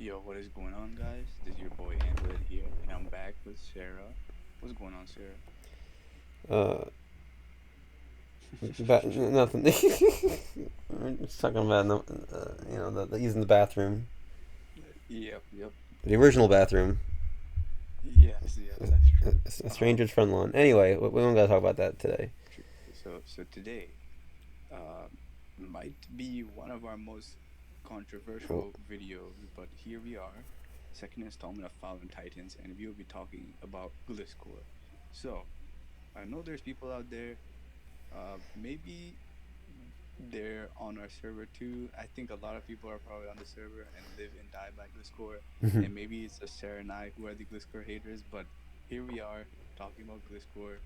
Yo, what is going on, guys? This is your boy Anvil here, and I'm back with Sarah. What's going on, Sarah? Uh, Nothing. We're just talking about the using the bathroom, Yep. the original bathroom, Yes, that's true. a stranger's front lawn. Anyway, we don't gotta talk about that today. True. So today, uh, might be one of our most Well, controversial videos, but here we are, second installment of Fallen Titans, and we will be talking about Gliscor. So I know there's people out there. Maybe they're on our server too. I think a lot of people are probably on the server and live and die by Gliscor, and maybe it's just Sarah and I who are the Gliscor haters. But here we are talking about Gliscor,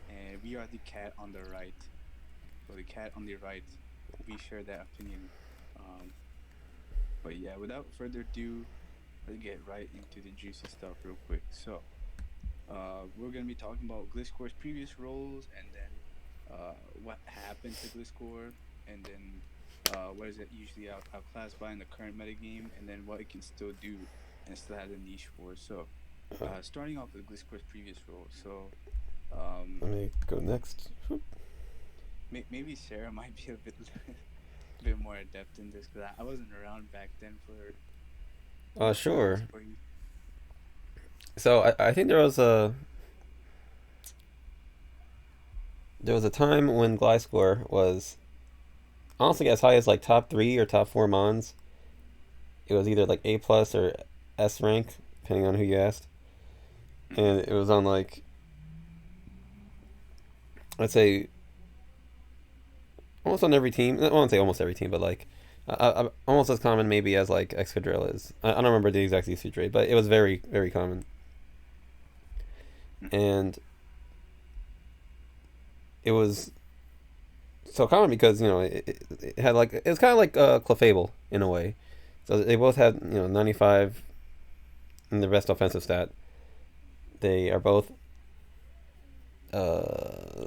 and we are the cat on the right. So the cat on the right, we share that opinion. Um, but yeah, without further ado, let's get right into the juicy stuff real quick. So we're gonna be talking about Gliscor's previous roles, and then what happened to Gliscor, and then what is it usually outclassed by in the current metagame, and then what it can still do and still has a niche for. So, starting off with Gliscor's previous role, so Let me go next. maybe Sarah might be a bit bit more adept in this because I wasn't around back then for Sure. Gliscor. So I think there was a time when Gliscor was honestly as high as like top three or top four mons. It was either like A plus or S rank, depending on who you asked, Mm-hmm. and it was on like I'd say almost on every team. I won't say almost every team, but like almost as common maybe as like Excadrill is. I don't remember the exact usage rate, but it was very very common. Mm-hmm. And it was so common because it had like it was kind of like Clefable in a way. So they both had 95 in the best offensive stat. They are both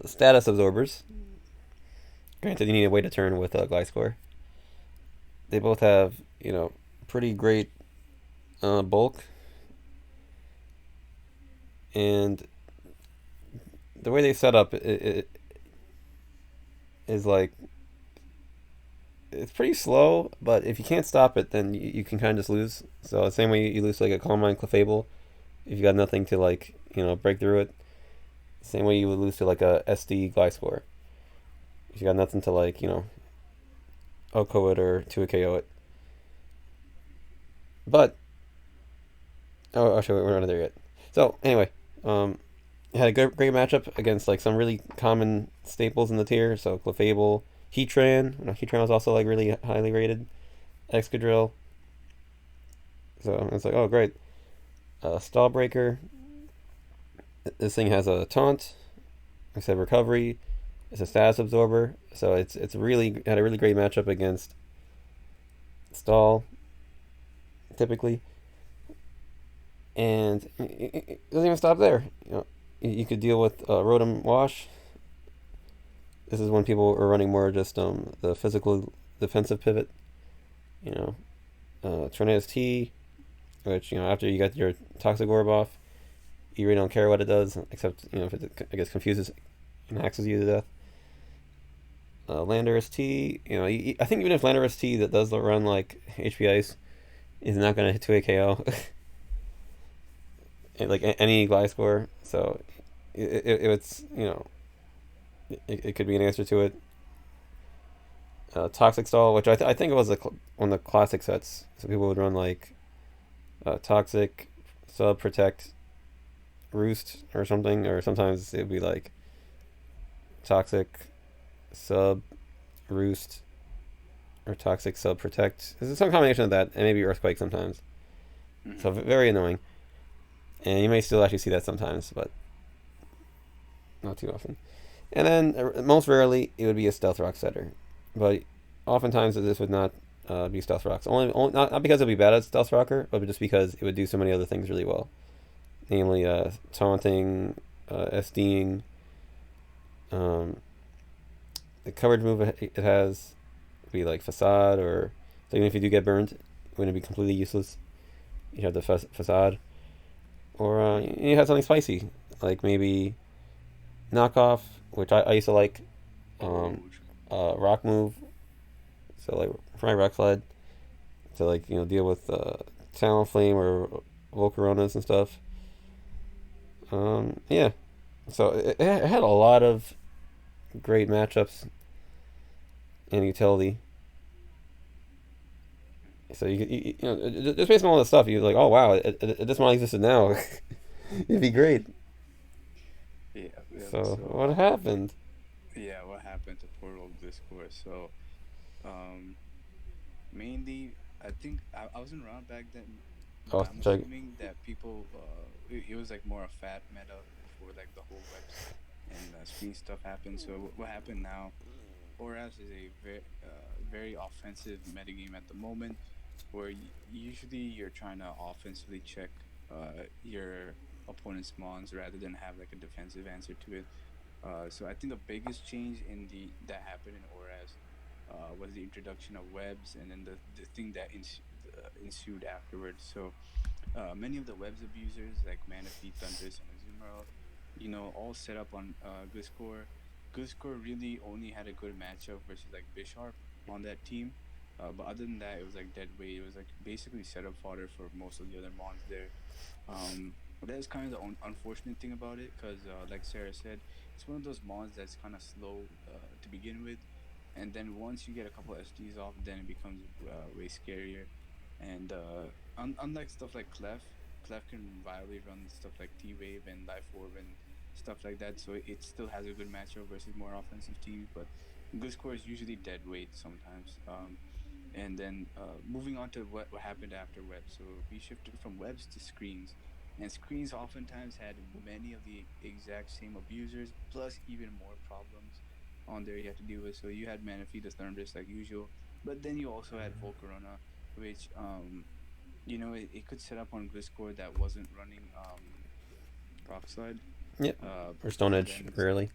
status absorbers. Granted, you need a way to turn with Gliscor. They both have pretty great bulk, and the way they set up it is like it's pretty slow, but if you can't stop it, then you can kind of just lose. So the same way you lose to, like a Calm Mind Clefable, if you got nothing to like break through it. Same way you would lose to like a SD Gliscor if you got nothing to like OHKO it or 2 KO it. But actually we're not there yet. So anyway, it had a great matchup against like some really common staples in the tier. So Clefable, Heatran. Heatran was also like really highly rated. Excadrill. So it's like, oh great. Stallbreaker. This thing has a taunt. I said recovery. It's a status absorber. So it's really had a really great matchup against Stall typically. And it doesn't even stop there. You could deal with Rotom Wash. This is when people are running more just the physical defensive pivot. You know, Tornadus T, which after you get your Toxic Orb off, you really don't care what it does, except if it I guess confuses and axes you to death. Landorus T, I think even if Landorus T that does run like HP Ice is not gonna hit 2 KO, like any Gliscor, so it's it could be an answer to it. Toxic Stall, which I think it was one of the classic sets, so people would run like Toxic, Sub Protect, Roost or something, or sometimes it'd be like Toxic, Sub, Roost, or Toxic, Sub, Protect. There's some combination of that, and maybe Earthquake sometimes. So Mm-hmm. very annoying, and you may still actually see that sometimes, but not too often. And then most rarely it would be a Stealth Rock setter, but oftentimes this would not be Stealth Rocks. Only not because it would be bad at Stealth Rocker, but just because it would do so many other things really well, namely taunting, SDing, um, the coverage move it has would be like Facade, or so even if you do get burned, it wouldn't be completely useless. You have the facade, or you have something spicy, like maybe knockoff, which I used to like. Um, Oh, tr- rock move, so like fry rock slide to like deal with talon flame or volcaronas and stuff. Yeah, so it had a lot of great matchups and utility. So just based on all this stuff, you're like, oh wow, this model existed now. It'd be great. yeah, yeah. So So, what happened? yeah, what happened to Portal Gliscor? So, um, mainly, I think I wasn't around back then, but Oh, I'm check. assuming that people, it was like more a fat meta before like the whole webs and screen stuff happened. So, what happened now? ORAS is a very offensive metagame at the moment, where usually you're trying to offensively check your opponent's mons rather than have like a defensive answer to it. So I think the biggest change in the that happened in ORAS was the introduction of webs, and then the thing that ensued afterwards. So many of the webs abusers like Manaphy, Thundress, and Azumarill, all set up on Gliscor. Gliscor really only had a good matchup versus like Bisharp on that team. But other than that, it was like dead weight. It was like basically setup fodder for most of the other mons there. That's kind of the unfortunate thing about it, because like Sarah said, it's one of those mons that's kind of slow to begin with, and then once you get a couple SDs off, then it becomes way scarier. And unlike stuff like Clef can viably run stuff like T Wave and Life Orb and stuff like that, so it still has a good matchup versus more offensive teams. But Gliscor is usually dead weight sometimes. And then moving on to what happened after webs. So we shifted from webs to screens. And screens oftentimes had many of the exact same abusers, plus even more problems on there you had to deal with. So you had Manaphy, the Thunderous, like usual. But then you also had Volcarona, which, it could set up on Gliscor that wasn't running Rock Slide. Yep. Uh, Or Stone and Edge, then, really.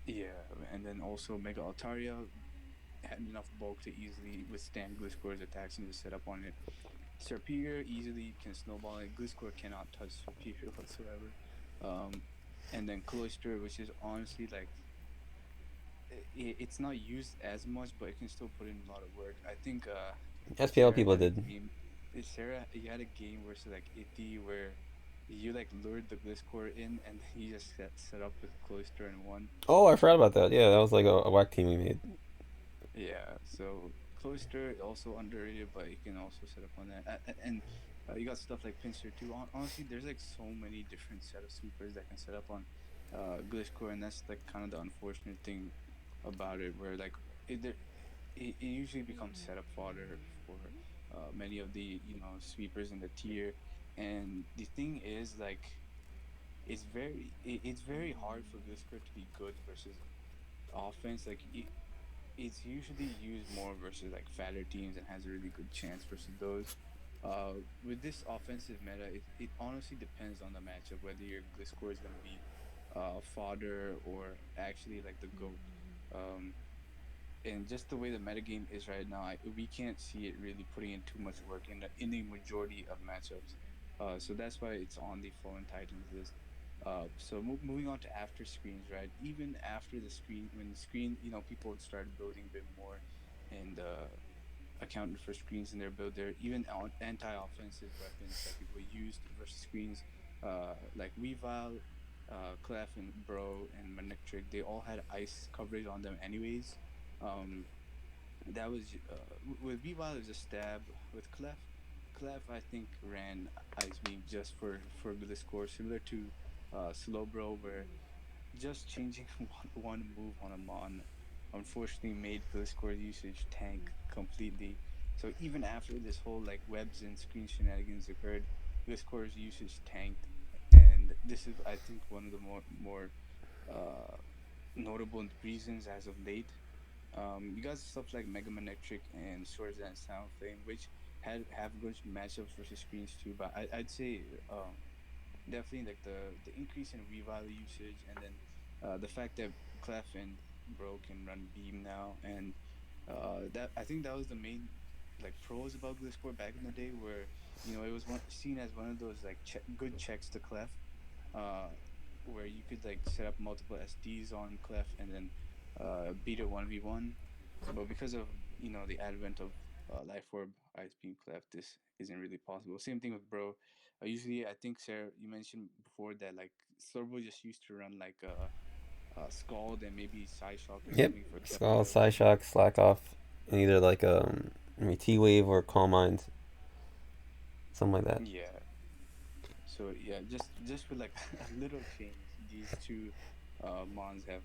yeah, and then also Mega Altaria had enough bulk to easily withstand Gliscor's attacks and just set up on it. Serperior easily can snowball it. Gliscor cannot touch Serperior whatsoever. Um, and then Cloister, which is honestly like it's not used as much, but it can still put in a lot of work. I think SPL Sarah people had a did. game. Sarah, you had a game versus like Itty where you like lured the Gliscor in, and then you just set up with Cloister and won. Oh, I forgot about that. Yeah, that was like a whack team we made. Yeah, so Cloister also underrated, but you can also set up on that. And you got stuff like Pinsir too. Honestly, there's like so many different set of sweepers that can set up on Gliscor, and that's like kind of the unfortunate thing about it, where like it there, it usually becomes setup fodder for many of the sweepers in the tier. And the thing is like it's very hard for Gliscor to be good versus offense. Like it's usually used more versus like fatter teams and has a really good chance versus those. With this offensive meta, it honestly depends on the matchup whether your Gliscor is going to be fodder or actually like the goat. Um, and just the way the metagame is right now, we can't see it really putting in too much work in the majority of matchups. So that's why it's on the Fallen Titans list. So moving on to after screens, right? Even after the screen, when the screen, people started building a bit more and accounted for screens in their build. There, even anti-offensive weapons that people used versus screens, like Weavile, Clef, and Bro, and Manectric, they all had ice coverage on them anyways. Um, that was with Weavile, it was a stab. With Clef, I think ran Ice Beam just for the score, similar to Slowbro, where just changing one move on a Mon unfortunately made Gliscor's usage tank completely. So even after this whole like webs and screen shenanigans occurred, Gliscor's usage tanked, and this is I think one of the more uh, notable reasons as of late. You got stuff like Mega Manectric and Swords and Sound Flame, which have good matchups versus screens too. But I'd say definitely like the increase in Weavile usage, and then the fact that Clef and Bro can run Beam now, and that I think that was the main like pros about Gliscor back in the day, where it was seen as one of those like good checks to Clef, uh, where you could like set up multiple SDs on Clef and then beat it 1v1. But because of the advent of Life Orb, Ice Beam, Clef, this isn't really possible. Same thing with Bro. Usually, I think Sarah, you mentioned before that like Slurbo just used to run like Scald and maybe Psyshock or Yep, something for Clef Skull, Heroes. Psyshock, Slack Off, and either like maybe T Wave or Calm Mind, something like that. Yeah. So yeah, just with like a little change, these two mons have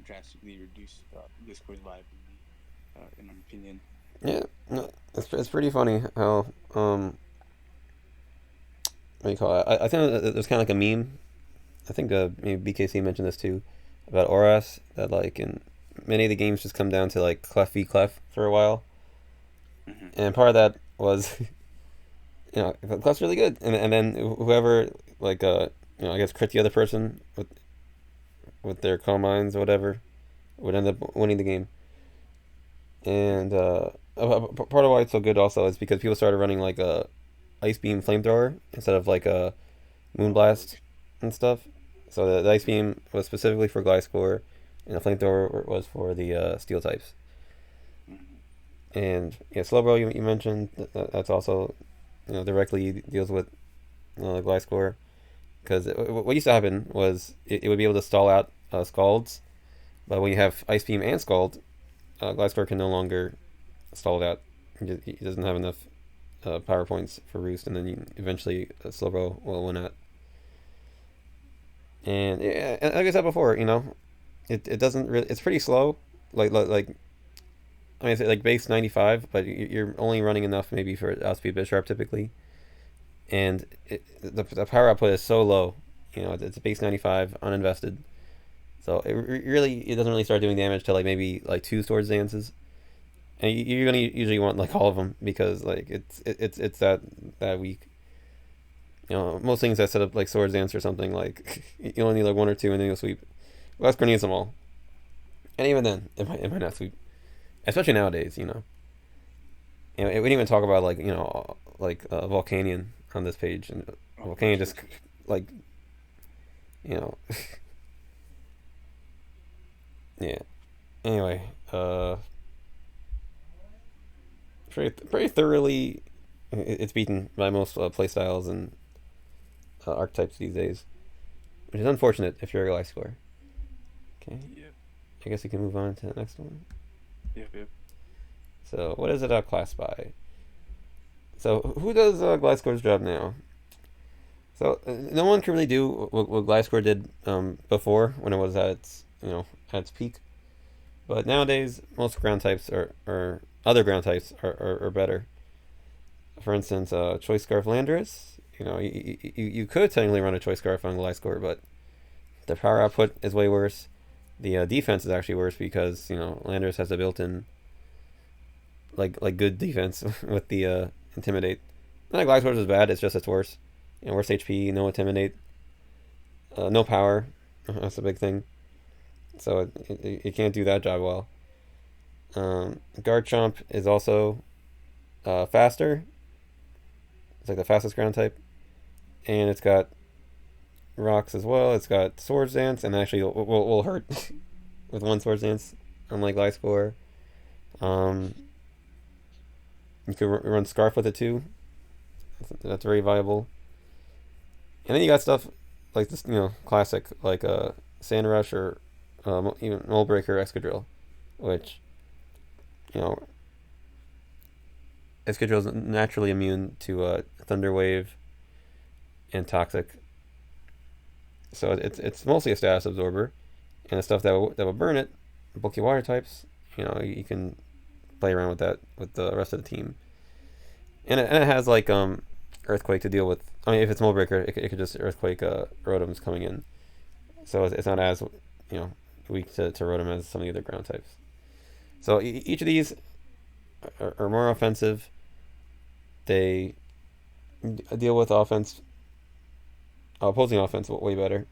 drastically reduced Gliscor's viability, in my opinion. Yeah, no, it's pretty funny how what do you call it? I think there's kind of like a meme. I think maybe BKC mentioned this too about ORAS that like in many of the games just come down to like Clef v Clef for a while, Hmm. and part of that was Clef's really good, and then whoever like I guess crit the other person with their calm minds or whatever would end up winning the game. And part of why it's so good also is because people started running like a ice beam flamethrower instead of like a Oh, moonblast and stuff. So the ice beam was specifically for Gliscor, and the flamethrower was for the steel types. hmm. And yeah, Slowbro you mentioned that's also directly deals with Gliscor because what used to happen was it would be able to stall out Scalds, but when you have ice beam and Scald, Gliscor can no longer stall it out. He doesn't have enough power points for Roost, and then eventually Slowbro will win out. And yeah, like I said before, it doesn't really. It's pretty slow. Like I mean, it's like base 95, but you're only running enough maybe for outspeed Bisharp typically, and the power output is so low. It's base 95 uninvested, so it doesn't really start doing damage till like maybe like two Swords Dances, and you're gonna usually want like all of them because like it's that weak. Most things that set up like Swords Dance or something like you only need like one or two and then you'll sweep. Glasgow needs them all, and even then it might not sweep, especially nowadays. We didn't even talk about like Volcanion on this page, and Oh, Volcanion true, just true. like you know yeah. Anyway, pretty thoroughly, it's beaten by most playstyles and archetypes these days, which is unfortunate if you're a Gliscor score. Okay, Yep, I guess we can move on to the next one. yep, yep. So, what is it outclassed by? So, who does Gliscor's job now? So, no one can really do what Gliscor did before when it was at at its peak. But nowadays, most ground types or other ground types are better. For instance, Choice Scarf Landorus. You could technically run a Choice Scarf on Gliscor, but the power output is way worse. The defense is actually worse because Landorus has a built-in like good defense with the intimidate. Not like Gliscor's is bad. It's just it's worse. Worse HP, no intimidate, no power. That's a big thing. So it can't do that job well. Garchomp is also faster. It's like the fastest ground type, and it's got rocks as well. It's got Swords Dance, and actually will hurt with one Swords Dance, unlike Gliscor. Um, you could run Scarf with it too. That's very viable. And then you got stuff like this, classic like Sand Rush or even Mold Breaker Excadrill, which you know Excadrill is naturally immune to Thunder Wave and Toxic, so it's mostly a status absorber, and the stuff that will burn it, bulky water types. You can play around with that with the rest of the team, and it has like Earthquake to deal with. I mean, if it's Mold Breaker, it could just Earthquake Rotoms coming in, so it's not as weak to Rotom as some of the other ground types. So each of these are more offensive. They deal with opposing offense way better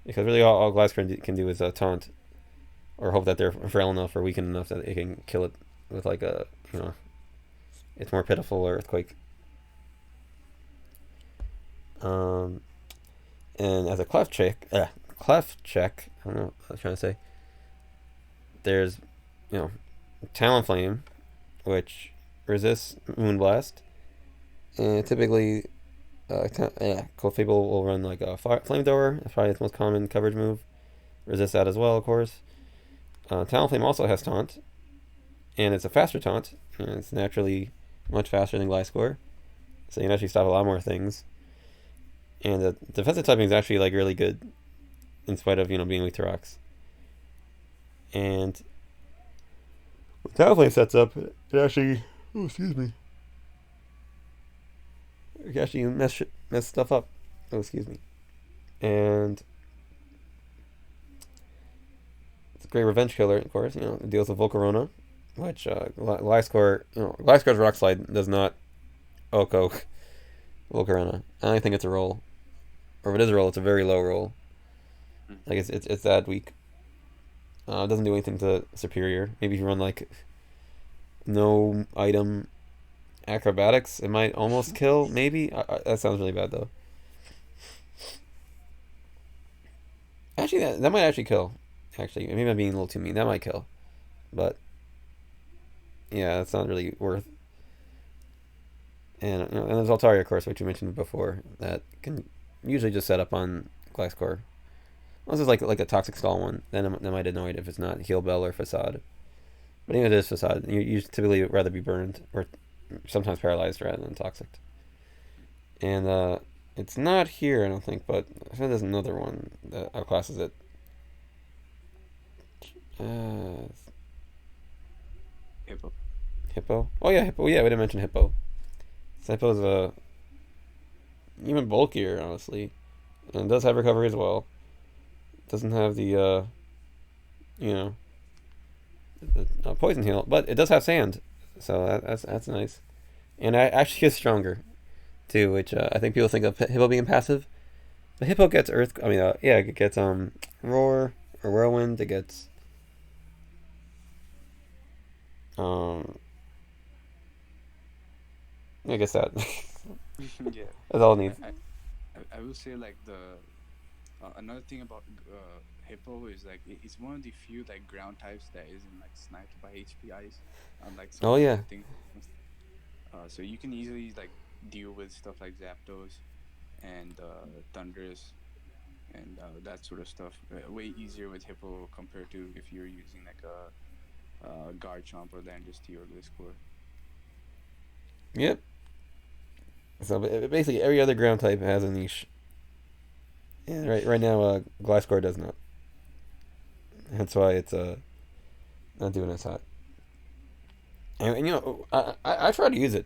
because really all Glass can do is taunt or hope that they're frail enough or weakened enough that it can kill it with like a it's more pitiful or earthquake. Um, and as a cleft check, I don't know what I was trying to say. There's, you know, Talonflame, which resists Moonblast, and typically, Clefable will run like a Flamethrower. That's probably its most common coverage move. Resists that as well, of course. Talonflame also has Taunt, and it's a faster Taunt, and it's naturally much faster than Gliscor, so you can actually stop a lot more things. And the defensive typing is actually like really good, in spite of being weak to rocks. And when Talonflame sets up, it actually, oh excuse me, it can actually mess stuff up. Oh excuse me. And it's a great revenge killer, of course. It deals with Volcarona, which Gliscor, Gliscor's Rock Slide does not Oko Volcarona. I don't think it's a roll, or if it is a roll, it's a very low roll. Mm. Like it's that weak. It doesn't do anything to superior. Maybe if you run like no item acrobatics, it might almost kill. Maybe that sounds really bad though. Actually, that might actually kill. Actually, maybe I'm being a little too mean. That might kill, but yeah, that's not really worth. And there's Altaria, of course, which you mentioned before, that can usually just set up on Gliscor. Unless it's like a toxic stall one, then that might annoy it if it's not Heal Bell or Facade. But even if it is Facade, you typically rather be burned or sometimes paralyzed rather than toxic. And it's not here, I don't think, but I think there's another one that outclasses it. Uh, Hippo. Hippo. Oh yeah, Hippo. Yeah, we didn't mention Hippo. So Hippo's even bulkier, honestly, and does have recovery as well. Doesn't have the you know poison heal, but it does have sand, so that's nice. And I actually is stronger too, which I think people think of Hippo being passive. But Hippo gets Earth. I mean, yeah, it gets Roar or Whirlwind. It gets um. I guess that Yeah. that's all it I, needs. I I will say like the another thing about Hippo is like it's one of the few like ground types that isn't like sniped by HPIs, unlike some Oh of the yeah, other things. So you can easily like deal with stuff like Zapdos and Thundurus and that sort of stuff way easier with Hippo compared to if you're using like a Garchomp or Landorus or Gliscor. yep. So basically, every other ground type has a niche. And right now, Gliscor does not. That's why it's not doing as hot. And I try to use it,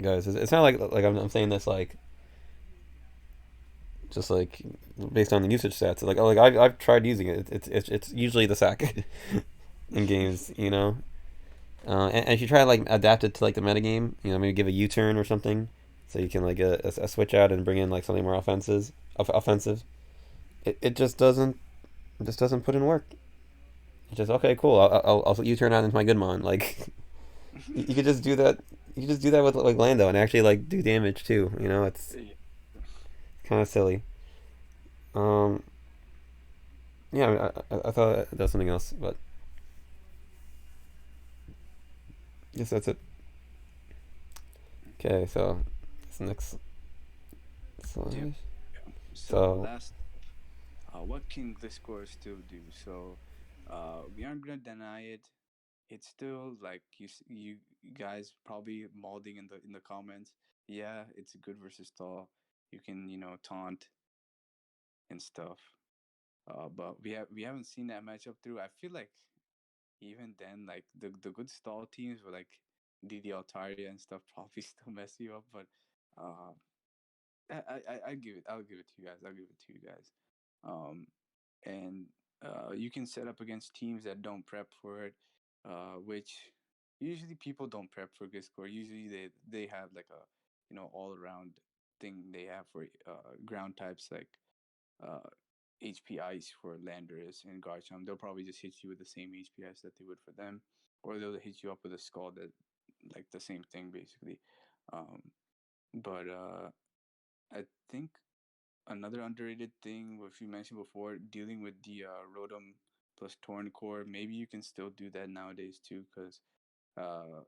guys. It's not like I'm saying this like just like based on the usage stats. Like I've tried using it. It's usually the sack in games, and if you try to like adapt it to like the metagame, maybe give a U-turn or something, so you can like a switch out and bring in like something more offensive. It just doesn't put in work. It's just okay, cool. I'll U-turn out into my Goodmon. Like you could just do that. You could just do that with like Lando and actually like do damage too. It's Yeah. kind of silly. Um, yeah, I thought that was something else, but I guess that's it. Okay, so this next Yep. slide. Yeah. So So last, what can Gliscor still do? So, we aren't gonna deny it. It's still like you guys probably molding in the comments. Yeah, it's good versus tall. You can taunt and stuff. But we haven't seen that matchup through. I feel like even then, like the good stall teams were like DD Altaria and stuff probably still mess you up. But uh, I'll give it to you guys. I'll give it to you guys. Um, and you can set up against teams that don't prep for it, which usually people don't prep for Gliscor. Usually they have like a all around thing they have for ground types like uh, HP Ice for Landorus and Garchomp. They'll probably just hit you with the same HP Ice that they would for them, or they'll hit you up with a Skull that like the same thing basically. Um, but I think another underrated thing, which you mentioned before, dealing with the Rotom plus Torn Core. Maybe you can still do that nowadays too, because uh,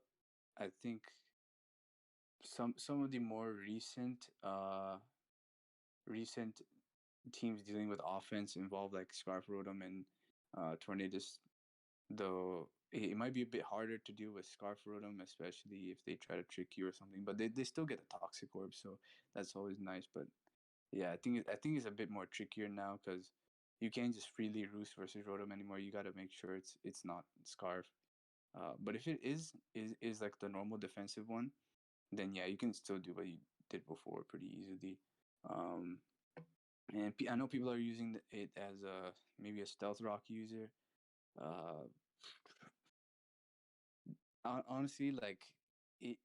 I think some of the more recent teams dealing with offense involve like Scarf Rotom and Tornadus. Though it might be a bit harder to deal with Scarf Rotom, especially if they try to trick you or something. But they still get a Toxic Orb, so that's always nice. But yeah, I think it's a bit more trickier now because you can't just freely roost versus Rotom anymore. You got to make sure it's not Scarf. But if it is like the normal defensive one, then yeah, you can still do what you did before pretty easily. Um, and I know people are using it as a maybe a stealth rock user. Uh, honestly, like it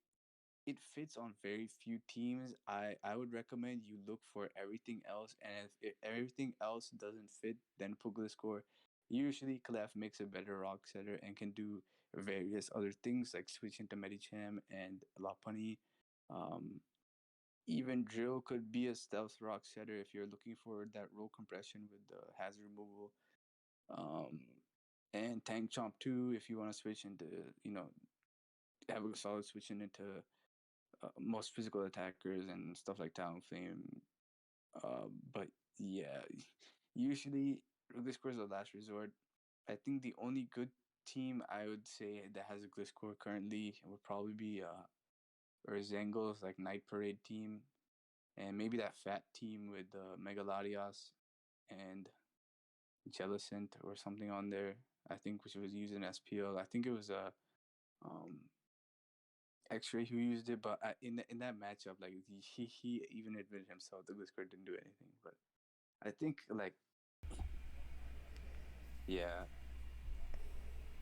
it fits on very few teams. I would recommend you look for everything else, and if everything else doesn't fit, then put Gliscor. Usually, Clef makes a better rock setter and can do various other things like switch into Medicham and Lopunny. Um, Even Drill could be a stealth rock setter if you're looking for that roll compression with the hazard removal. Um, and Tank Chomp too if you want to switch into, have a solid switching into most physical attackers and stuff like Talonflame. But yeah, usually Gliscor is the last resort. I think the only good team I would say that has a Gliscor currently would probably be Zango's like Night Parade team, and maybe that fat team with Megaladios and Jellicent or something on there. I think which was using SPL. I think it was a um, X-Ray who used it, but in that matchup, like he even admitted himself that Gliscor didn't do anything. But I think like yeah,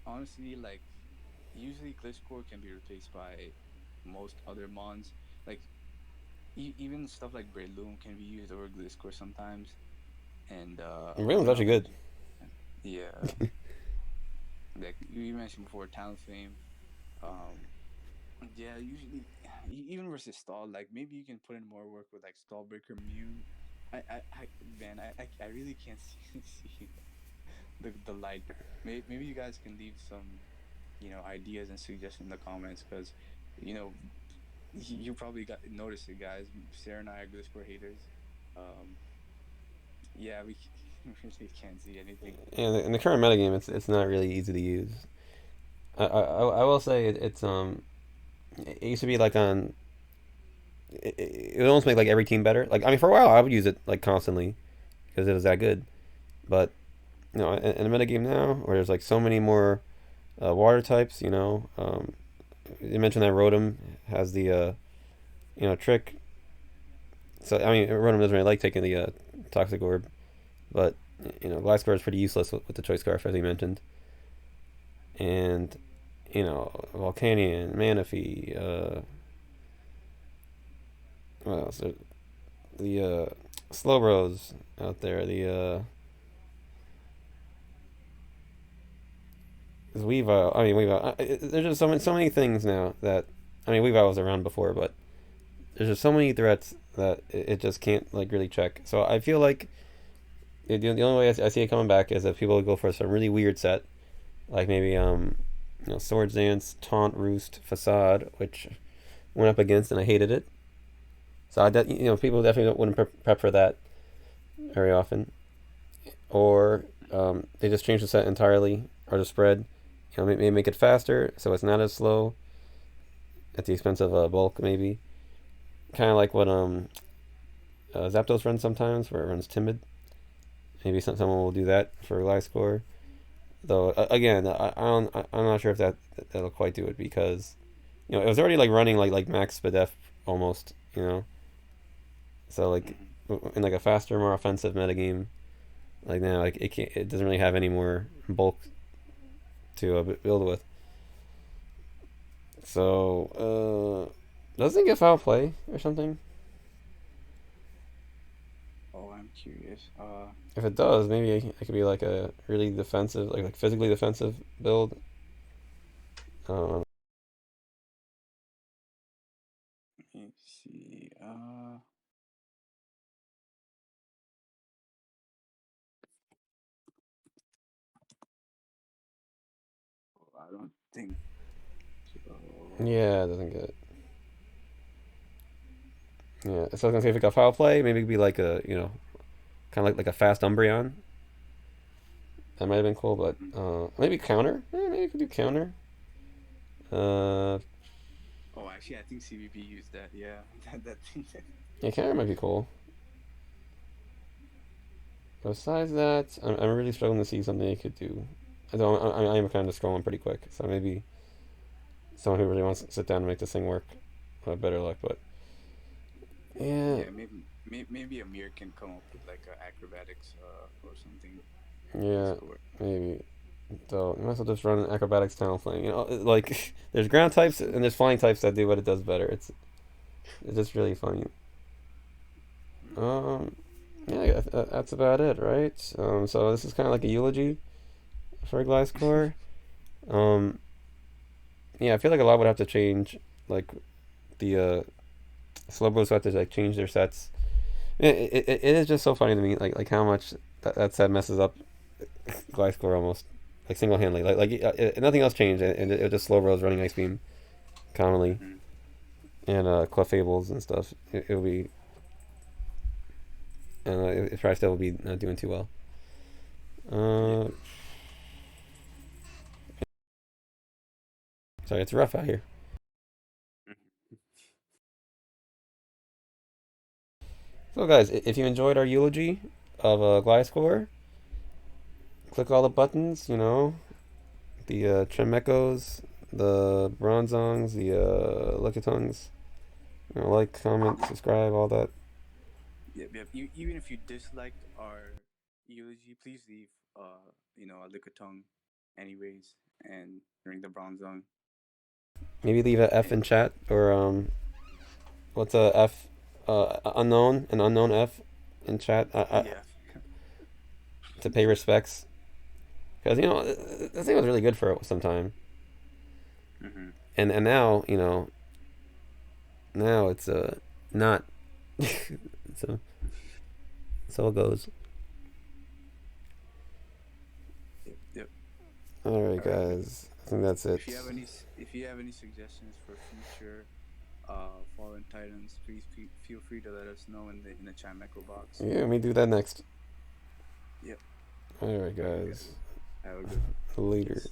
honestly, like usually Gliscor can be replaced by most other mons. Like even stuff like Breloom can be used over Gliscor sometimes. And Raylan's actually good. yeah, like you mentioned before, Talonflame. Um, yeah, usually even versus stall, like maybe you can put in more work with like Stallbreaker Mew. Man, I really can't see the light. Maybe you guys can leave some, ideas and suggestions in the comments because, you know, you probably got noticed it, guys. Sarah and I are Gliscor haters. Um, yeah, we really can't see anything. And in the current metagame, it's not really easy to use. I will say it used to be like on it would almost make like every team better. Like I mean, for a while I would use it like constantly because it was that good. But in the metagame now, where there's like so many more water types, you mentioned that Rotom has the trick. So I mean, Rotom doesn't really like taking the toxic orb, but Gliscor is pretty useless with the choice scarf as you mentioned, and Volcanion, Manaphy, what else? The Slowbros out there, the Weavile. I mean, Weavile. There's just so many things now that I mean, Weavile was around before, but there's just so many threats that it just can't like really check. So I feel like the only way I see it coming back is if people go for some really weird set, like maybe Swords Dance, Taunt, Roost, Facade, which went up against and I hated it. So people definitely wouldn't prep for that very often, or they just change the set entirely or the spread. Maybe make it faster so it's not as slow at the expense of bulk, maybe. Kind of like what Zapdos runs sometimes, where it runs timid. Maybe someone will do that for Gliscor. Though again, I'm not sure if that'll quite do it because it was already like running like max Spadef almost. So like Mm-hmm. in like a faster, more offensive metagame, like now like it doesn't really have any more bulk to build with. So doesn't it get foul play or something? Oh, I'm curious. If it does, maybe it could be like a really defensive, like physically defensive build. Um, Let me see. think so. Yeah, it doesn't get it. Yeah, so I was gonna say if it got foul play, maybe it'd be like a kind of like a fast Umbreon. That might have been cool, but Mhm. maybe counter. Maybe you could do counter. Uh, Oh, actually, I think CVP used that. Yeah, that thing. yeah, counter might be cool. Besides that, I'm really struggling to see something you could do. I am kind of scrolling pretty quick, so maybe someone who really wants to sit down and make this thing work will have better luck. But yeah, Yeah, maybe Amir can come up with like a acrobatics or something. yeah, Gliscor. maybe. So you might as well just run an acrobatics talent flame. Like there's ground types and there's flying types that do what it does better. It's just really funny. Um, yeah, that's about it, right? So this is kind of like a eulogy for Gliscor. Um, yeah, I feel like a lot would have to change. Like the Slowbros have to like change their sets. It is just so funny to me, like how much that set messes up Gliscor almost like single handedly. Nothing else changed, and it was just Slowbros running Ice Beam commonly Hmm. and Cleffables and stuff. It would be it probably still would be not doing too well. Yeah. Uh, Sorry, it's rough out here. Mhm. So, guys, if you enjoyed our eulogy of Gliscor, click all the buttons. The Tremecos, the Bronzongs, the Lickitungs. Like, comment, subscribe, all that. Yep, yep. Even if you disliked our eulogy, please leave a lick of tongue anyways and ring the bronze on. Maybe leave a F And in chat or what's a F? An unknown F in chat yeah. to pay respects. Because this thing was really good for some time, Hmm. and now now it's not. So so it goes. Yep, yep. All right, All right. guys. I think that's it. If you have any suggestions for future Fallen Titans, please feel free to let us know in the chat echo box. Yeah, let me do that next. Yep. All right, All right, guys. guys. Have a good one. Later. Peace.